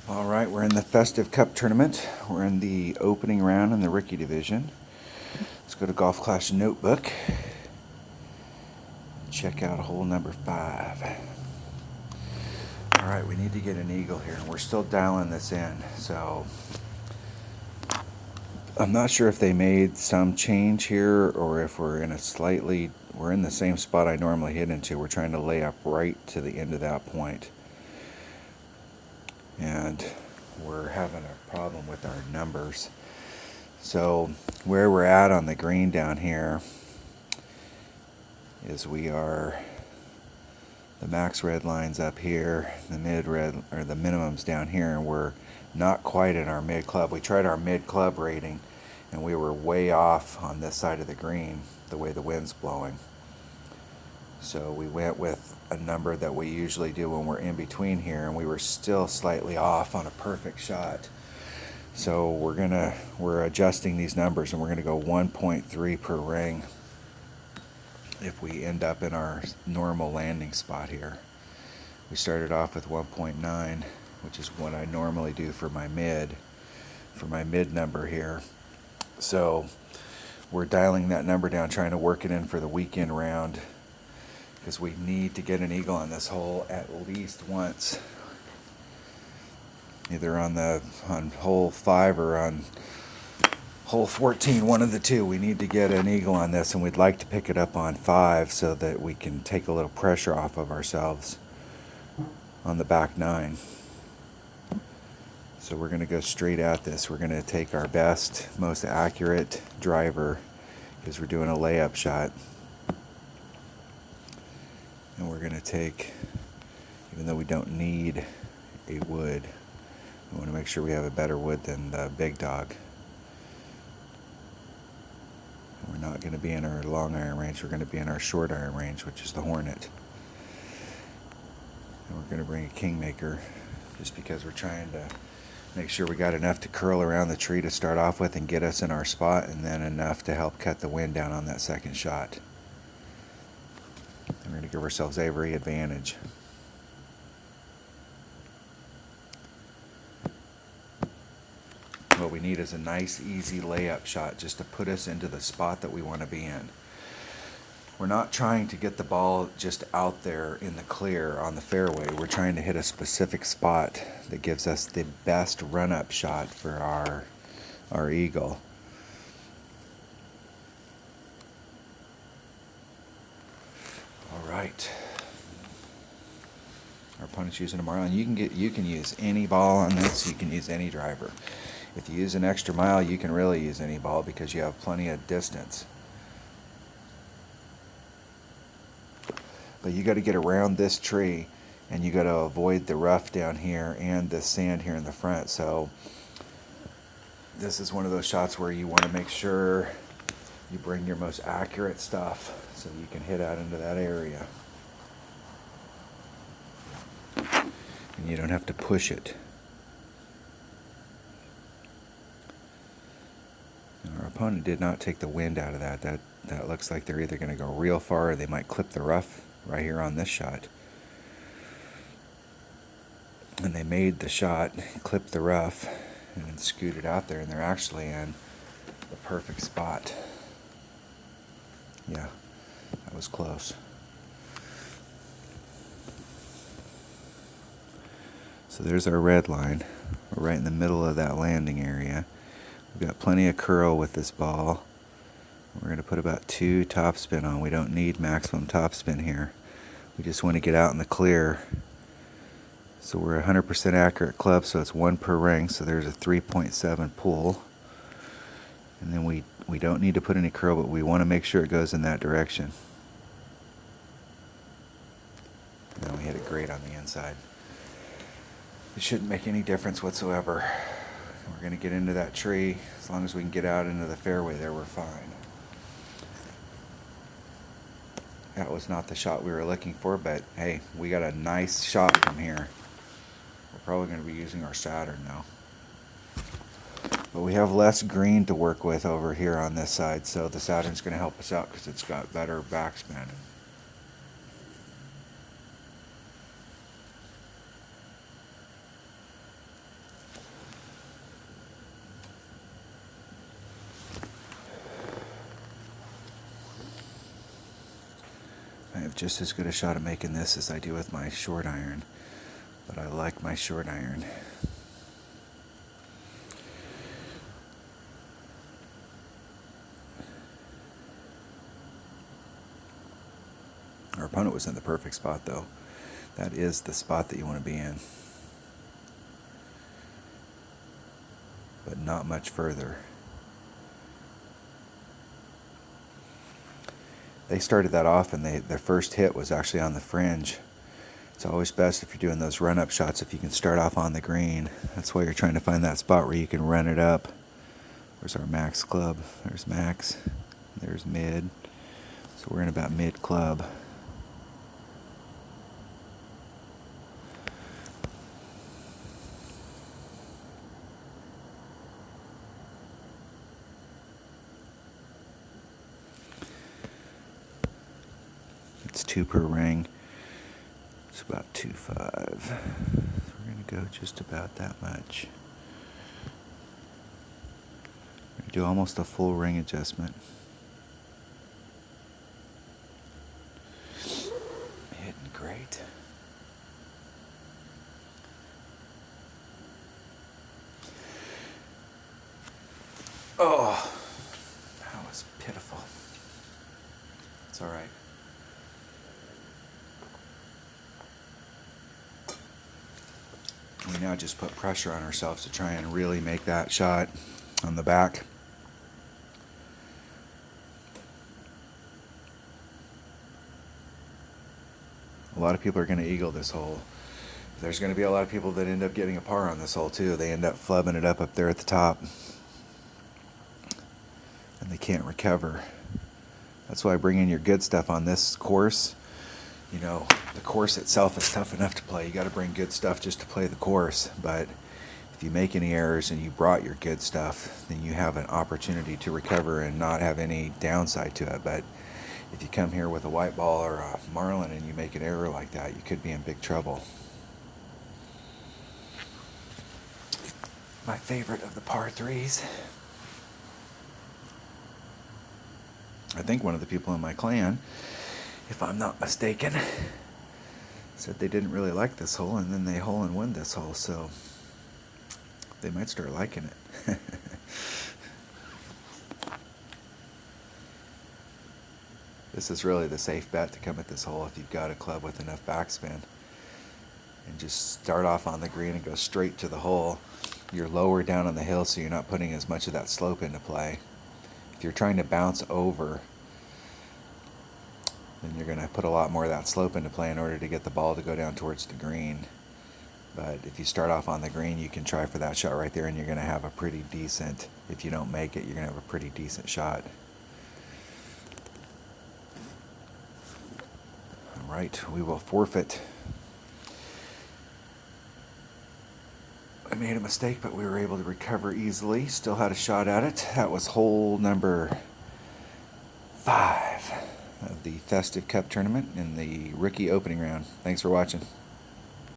All right, we're in the Festive Cup tournament. We're in the opening round in the rookie division. Let's go to Golf Clash Notebook. Check out hole number 5. All right, we need to get an eagle here. We're still dialing this in, so I'm not sure if they made some change here or if we're in the same spot I normally hit into. We're trying to lay up right to the end of that point. And we're having a problem with our numbers. So where we're at on the green down here is the max red line's up here, the mid red, or the minimum's down here, and we're not quite in our mid club. We tried our mid club rating and we were way off on this side of the green the way the wind's blowing. So we went with a number that we usually do when we're in between here, and we were still slightly off on a perfect shot. So we're adjusting these numbers, and we're gonna go 1.3 per ring if we end up in our normal landing spot here. We started off with 1.9, which is what I normally do for my mid number here. So we're dialing that number down, trying to work it in for the weekend round, because we need to get an eagle on this hole at least once, either on hole 5 or on hole 14, one of the two. We need to get an eagle on this, and we'd like to pick it up on 5 so that we can take a little pressure off of ourselves on the back 9. So we're going to go straight at this. We're going to take our best, most accurate driver, because we're doing a layup shot. And we're going to take, even though we don't need a wood, we want to make sure we have a better wood than the big dog. And we're not going to be in our long iron range, we're going to be in our short iron range, which is the Hornet. And we're going to bring a Kingmaker, just because we're trying to make sure we got enough to curl around the tree to start off with and get us in our spot, and then enough to help cut the wind down on that second shot. And we're going to give ourselves every advantage. What we need is a nice, easy layup shot just to put us into the spot that we want to be in. We're not trying to get the ball just out there in the clear on the fairway. We're trying to hit a specific spot that gives us the best run-up shot for our eagle. All right. Our opponent's using a Marlin. You can use any ball on this. You can use any driver. If you use an extra mile, you can really use any ball because you have plenty of distance. But you got to get around this tree, and you got to avoid the rough down here and the sand here in the front. So this is one of those shots where you want to make sure you bring your most accurate stuff so you can hit out into that area. And you don't have to push it. And our opponent did not take the wind out of that. That looks like they're either going to go real far, or they might clip the rough right here on this shot. And they made the shot, clipped the rough, and then scooted out there, and they're actually in the perfect spot. Yeah, that was close. So there's our red line. We're right in the middle of that landing area. We've got plenty of curl with this ball. We're going to put about 2 topspin on. We don't need maximum topspin here. We just want to get out in the clear. So we're 100% accurate club, so it's 1 per ring, so there's a 3.7 pull. And then we don't need to put any curl, but we want to make sure it goes in that direction. And then we hit it great on the inside. It shouldn't make any difference whatsoever. We're going to get into that tree. As long as we can get out into the fairway there, we're fine. That was not the shot we were looking for, but hey, we got a nice shot from here. We're probably going to be using our Saturn now. But we have less green to work with over here on this side, so the Saturn's going to help us out because it's got better backspin. just as good a shot at making this as I do with my short iron, but I like my short iron. Our opponent was in the perfect spot though. That is the spot that you want to be in. But not much further. They started that off and their first hit was actually on the fringe. It's always best if you're doing those run-up shots if you can start off on the green. That's why you're trying to find that spot where you can run it up. There's our max club. There's max. There's mid. So we're in about mid club. It's 2 per ring. It's about 2.5. So we're going to go just about that much. We're going to do almost a full ring adjustment. Hitting great. Oh, that was pitiful. It's all right. We now just put pressure on ourselves to try and really make that shot on the back. A lot of people are going to eagle this hole. There's going to be a lot of people that end up getting a par on this hole too. They end up flubbing it up there at the top. And they can't recover. That's why I bring in your good stuff on this course. You know, the course itself is tough enough to play. You got to bring good stuff just to play the course. But if you make any errors and you brought your good stuff, then you have an opportunity to recover and not have any downside to it. But if you come here with a white ball or a marlin and you make an error like that, you could be in big trouble. My favorite of the par threes. I think one of the people in my clan, if I'm not mistaken, said they didn't really like this hole, and then they hole and win this hole, so they might start liking it. This is really the safe bet to come at this hole if you've got a club with enough backspin. And just start off on the green and go straight to the hole. You're lower down on the hill, so you're not putting as much of that slope into play. If you're trying to bounce over, then you're going to put a lot more of that slope into play in order to get the ball to go down towards the green. But if you start off on the green, you can try for that shot right there, and you're going to have a pretty decent, if you don't make it, you're going to have a pretty decent shot. All right, we will forfeit. I made a mistake, but we were able to recover easily. Still had a shot at it. That was hole number 5 of the Festive Cup tournament in the rookie opening round. Thanks for watching.